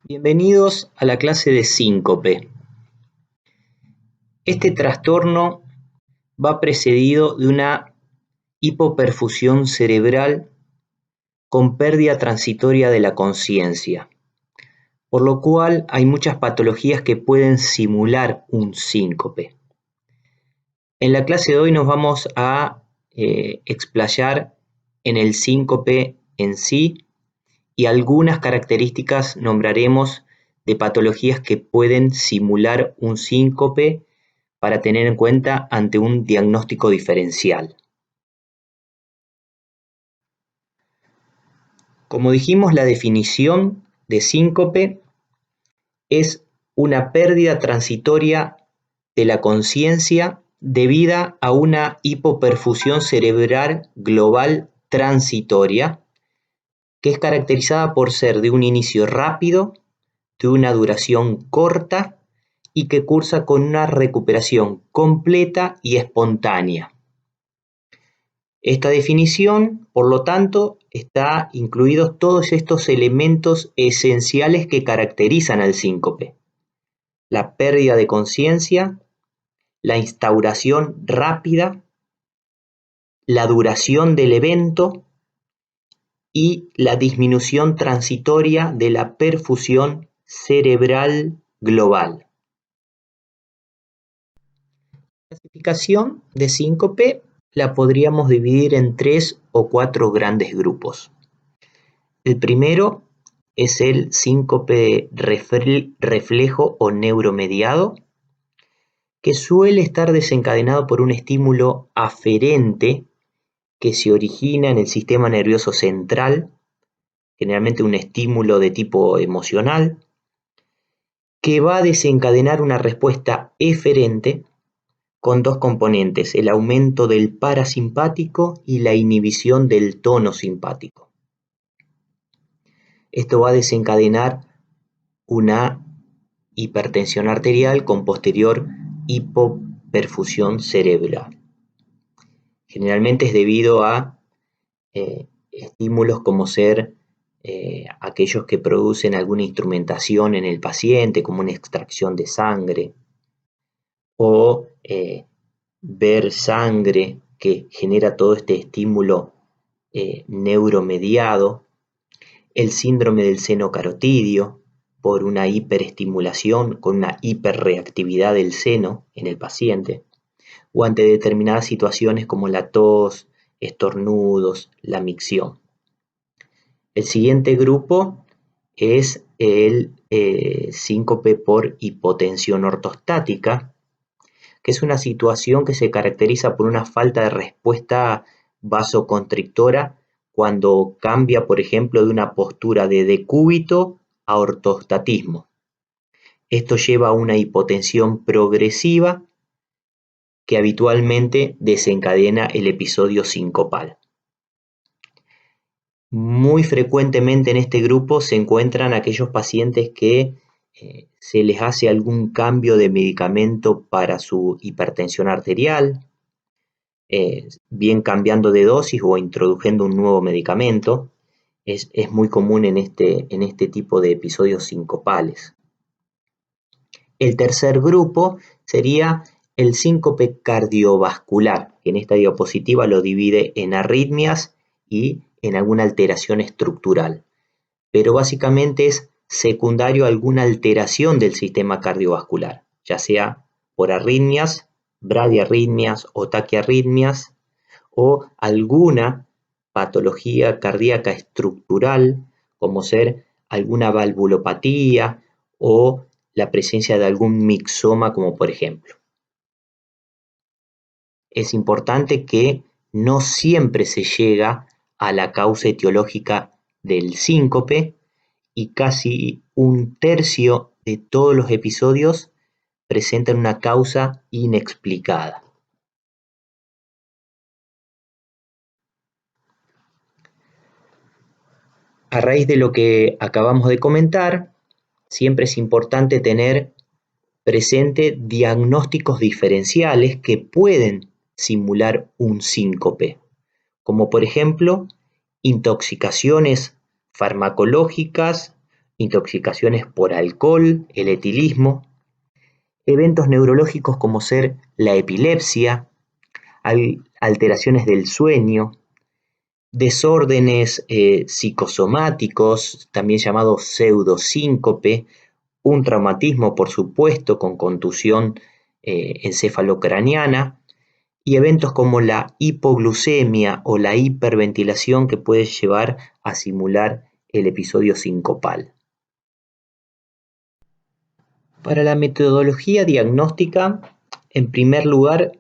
Bienvenidos a la clase de síncope. Este trastorno va precedido de una hipoperfusión cerebral con pérdida transitoria de la conciencia, por lo cual hay muchas patologías que pueden simular un síncope. En la clase de hoy nos vamos a explayar en el síncope en sí y algunas características nombraremos de patologías que pueden simular un síncope para tener en cuenta ante un diagnóstico diferencial. Como dijimos, la definición de síncope es una pérdida transitoria de la conciencia debida a una hipoperfusión cerebral global transitoria, que es caracterizada por ser de un inicio rápido, de una duración corta y que cursa con una recuperación completa y espontánea. Esta definición, por lo tanto, está incluidos todos estos elementos esenciales que caracterizan al síncope: la pérdida de conciencia, la instauración rápida, la duración del evento y la disminución transitoria de la perfusión cerebral global. La clasificación de síncope la podríamos dividir en 3 o 4 grandes grupos. El primero es el síncope reflejo o neuromediado, que suele estar desencadenado por un estímulo aferente que se origina en el sistema nervioso central, generalmente un estímulo de tipo emocional, que va a desencadenar una respuesta eferente con dos componentes: el aumento del parasimpático y la inhibición del tono simpático. Esto va a desencadenar una hipertensión arterial con posterior hipoperfusión cerebral. Generalmente es debido a estímulos como ser aquellos que producen alguna instrumentación en el paciente, como una extracción de sangre, o ver sangre que genera todo este estímulo neuromediado, el síndrome del seno carotidio por una hiperestimulación con una hiperreactividad del seno en el paciente, o ante determinadas situaciones como la tos, estornudos, la micción. El siguiente grupo es el síncope por hipotensión ortostática, que es una situación que se caracteriza por una falta de respuesta vasoconstrictora cuando cambia, por ejemplo, de una postura de decúbito a ortostatismo. Esto lleva a una hipotensión progresiva que habitualmente desencadena el episodio sincopal. Muy frecuentemente en este grupo se encuentran aquellos pacientes que se les hace algún cambio de medicamento para su hipertensión arterial, bien cambiando de dosis o introduciendo un nuevo medicamento. Es muy común en este tipo de episodios sincopales. El tercer grupo sería el síncope cardiovascular, que en esta diapositiva lo divide en arritmias y en alguna alteración estructural, pero básicamente es secundario a alguna alteración del sistema cardiovascular, ya sea por arritmias, bradiarritmias o taquiarritmias, o alguna patología cardíaca estructural, como ser alguna valvulopatía o la presencia de algún mixoma, como por ejemplo. Es importante que no siempre se llega a la causa etiológica del síncope, y casi un tercio de todos los episodios presentan una causa inexplicada. A raíz de lo que acabamos de comentar, siempre es importante tener presente diagnósticos diferenciales que pueden simular un síncope, como por ejemplo intoxicaciones farmacológicas intoxicaciones por alcohol, el etilismo, eventos neurológicos como ser la epilepsia, alteraciones del sueño, desórdenes psicosomáticos, también llamados pseudosíncope, un traumatismo, por supuesto, con contusión encefalocraniana, y eventos como la hipoglucemia o la hiperventilación que puede llevar a simular el episodio sincopal. Para la metodología diagnóstica, en primer lugar,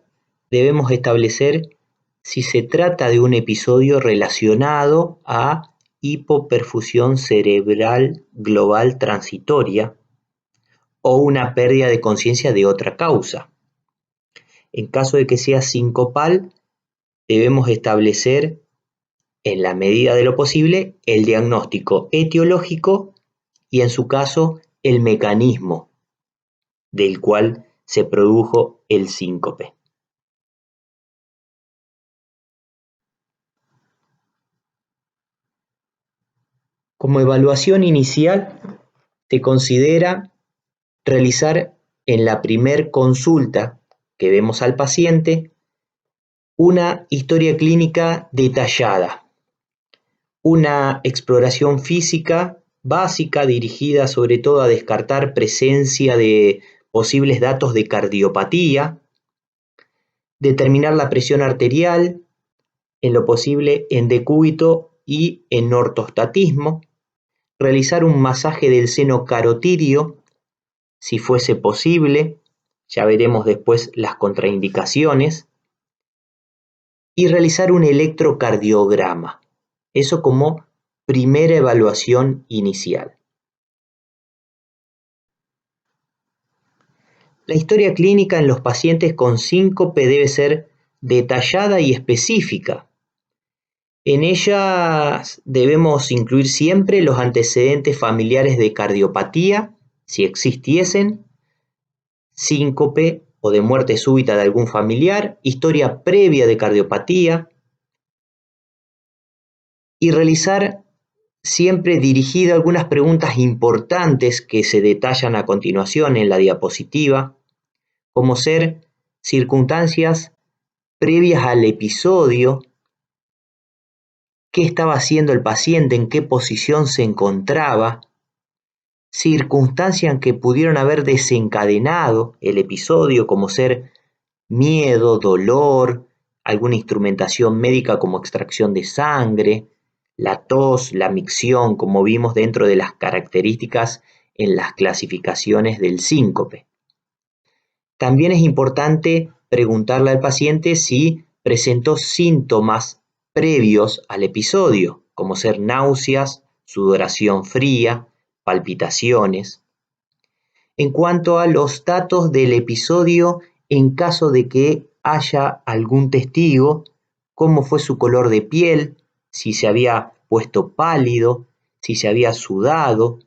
debemos establecer si se trata de un episodio relacionado a hipoperfusión cerebral global transitoria o una pérdida de conciencia de otra causa. En caso de que sea sincopal, debemos establecer, en la medida de lo posible, el diagnóstico etiológico y, en su caso, el mecanismo del cual se produjo el síncope. Como evaluación inicial, se considera realizar en la primer consulta que vemos al paciente una historia clínica detallada, una exploración física básica dirigida sobre todo a descartar presencia de posibles datos de cardiopatía, determinar la presión arterial, en lo posible en decúbito y en ortostatismo, realizar un masaje del seno carotidio, si fuese posible, ya veremos después las contraindicaciones, y realizar un electrocardiograma, eso como primera evaluación inicial. La historia clínica en los pacientes con síncope debe ser detallada y específica. En ellas debemos incluir siempre los antecedentes familiares de cardiopatía, si existiesen, síncope o de muerte súbita de algún familiar, historia previa de cardiopatía, y realizar siempre dirigida algunas preguntas importantes que se detallan a continuación en la diapositiva, como ser circunstancias previas al episodio, qué estaba haciendo el paciente, en qué posición se encontraba, circunstancias que pudieron haber desencadenado el episodio, como ser miedo, dolor, alguna instrumentación médica como extracción de sangre, la tos, la micción, como vimos dentro de las características en las clasificaciones del síncope. También es importante preguntarle al paciente si presentó síntomas previos al episodio, como ser náuseas, sudoración fría, palpitaciones. En cuanto a los datos del episodio, en caso de que haya algún testigo, cómo fue su color de piel, si se había puesto pálido, si se había sudado,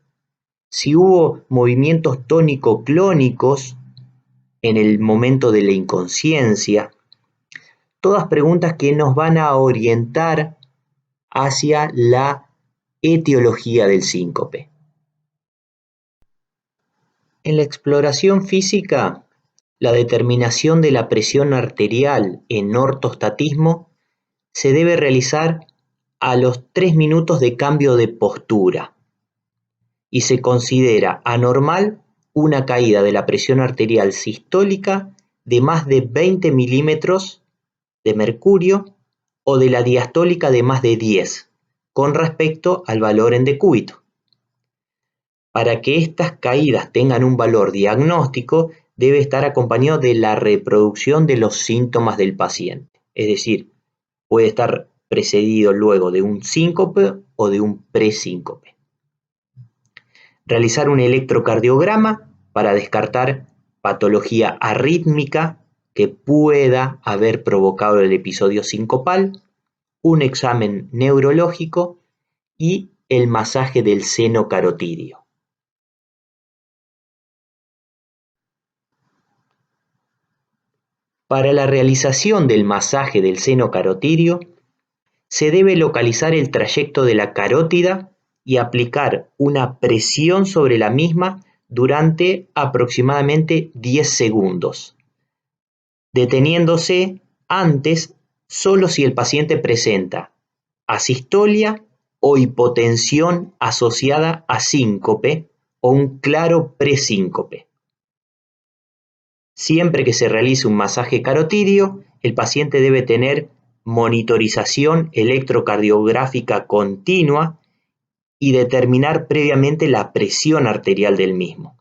si hubo movimientos tónico-clónicos en el momento de la inconsciencia. Todas preguntas que nos van a orientar hacia la etiología del síncope. En la exploración física, la determinación de la presión arterial en ortostatismo se debe realizar a los 3 minutos de cambio de postura y se considera anormal una caída de la presión arterial sistólica de más de 20 milímetros de mercurio o de la diastólica de más de 10 con respecto al valor en decúbito. Para que estas caídas tengan un valor diagnóstico, debe estar acompañado de la reproducción de los síntomas del paciente. Es decir, puede estar precedido luego de un síncope o de un presíncope. Realizar un electrocardiograma para descartar patología arrítmica que pueda haber provocado el episodio sincopal, un examen neurológico y el masaje del seno carotidio. Para la realización del masaje del seno carotidio, se debe localizar el trayecto de la carótida y aplicar una presión sobre la misma durante aproximadamente 10 segundos, deteniéndose antes solo si el paciente presenta asistolia o hipotensión asociada a síncope o un claro presíncope. Siempre que se realice un masaje carotidio, el paciente debe tener monitorización electrocardiográfica continua y determinar previamente la presión arterial del mismo.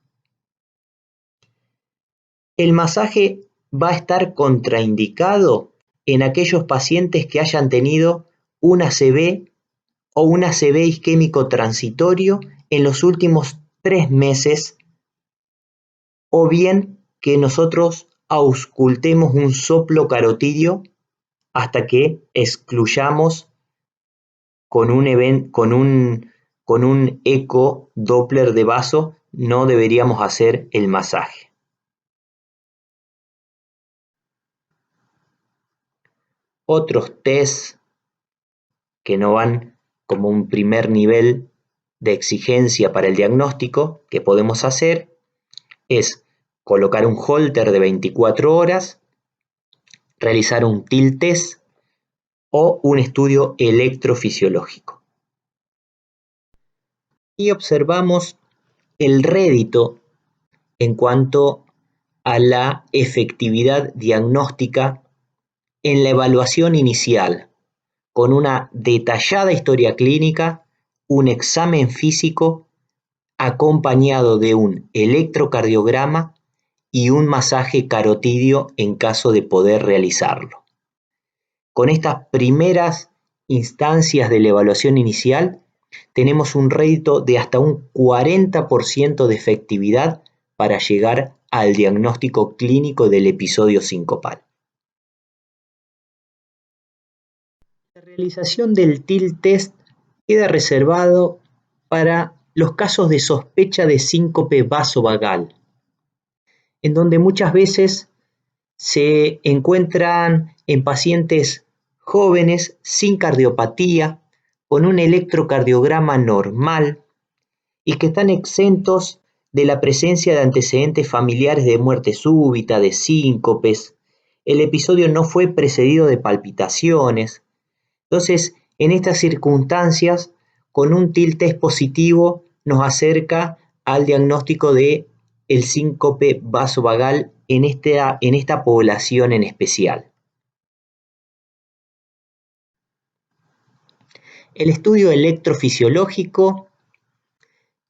El masaje va a estar contraindicado en aquellos pacientes que hayan tenido un ACV o un ACV isquémico transitorio en los últimos 3 meses, o bien que nosotros auscultemos un soplo carotidio hasta que excluyamos con un eco Doppler de vaso, no deberíamos hacer el masaje. Otros test que no van como un primer nivel de exigencia para el diagnóstico que podemos hacer es colocar un holter de 24 horas, realizar un TIL test o un estudio electrofisiológico. Y observamos el rédito en cuanto a la efectividad diagnóstica en la evaluación inicial, con una detallada historia clínica, un examen físico acompañado de un electrocardiograma y un masaje carotidio en caso de poder realizarlo. Con estas primeras instancias de la evaluación inicial, tenemos un rédito de hasta un 40% de efectividad para llegar al diagnóstico clínico del episodio sincopal. La realización del TIL test queda reservado para los casos de sospecha de síncope vasovagal, en donde muchas veces se encuentran en pacientes jóvenes sin cardiopatía, con un electrocardiograma normal y que están exentos de la presencia de antecedentes familiares de muerte súbita, de síncopes. El episodio no fue precedido de palpitaciones. Entonces, en estas circunstancias, con un TIL test positivo nos acerca al diagnóstico de el síncope vasovagal en esta población en especial. El estudio electrofisiológico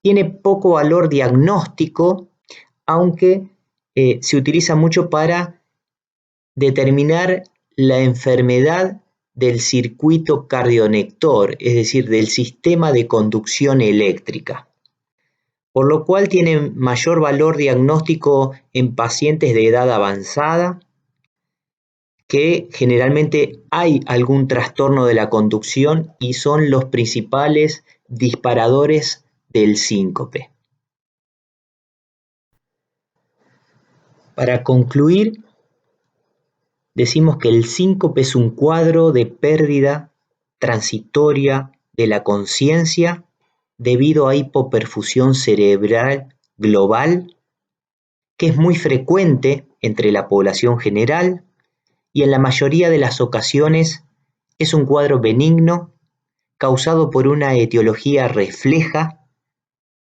tiene poco valor diagnóstico, aunque se utiliza mucho para determinar la enfermedad del circuito cardionector, es decir, del sistema de conducción eléctrica, por lo cual tiene mayor valor diagnóstico en pacientes de edad avanzada, que generalmente hay algún trastorno de la conducción y son los principales disparadores del síncope. Para concluir, decimos que el síncope es un cuadro de pérdida transitoria de la conciencia debido a hipoperfusión cerebral global, que es muy frecuente entre la población general y en la mayoría de las ocasiones es un cuadro benigno causado por una etiología refleja,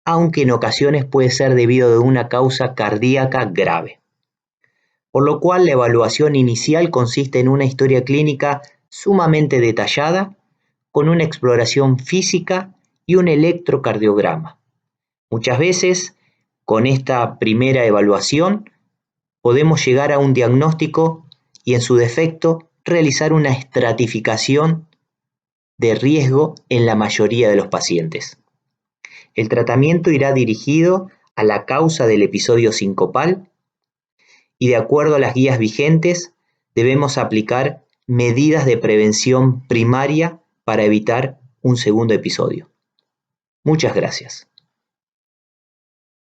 aunque en ocasiones puede ser debido a una causa cardíaca grave. Por lo cual la evaluación inicial consiste en una historia clínica sumamente detallada, con una exploración física y un electrocardiograma. Muchas veces, con esta primera evaluación, podemos llegar a un diagnóstico y, en su defecto, realizar una estratificación de riesgo en la mayoría de los pacientes. El tratamiento irá dirigido a la causa del episodio sincopal y, de acuerdo a las guías vigentes, debemos aplicar medidas de prevención primaria para evitar un segundo episodio. Muchas gracias.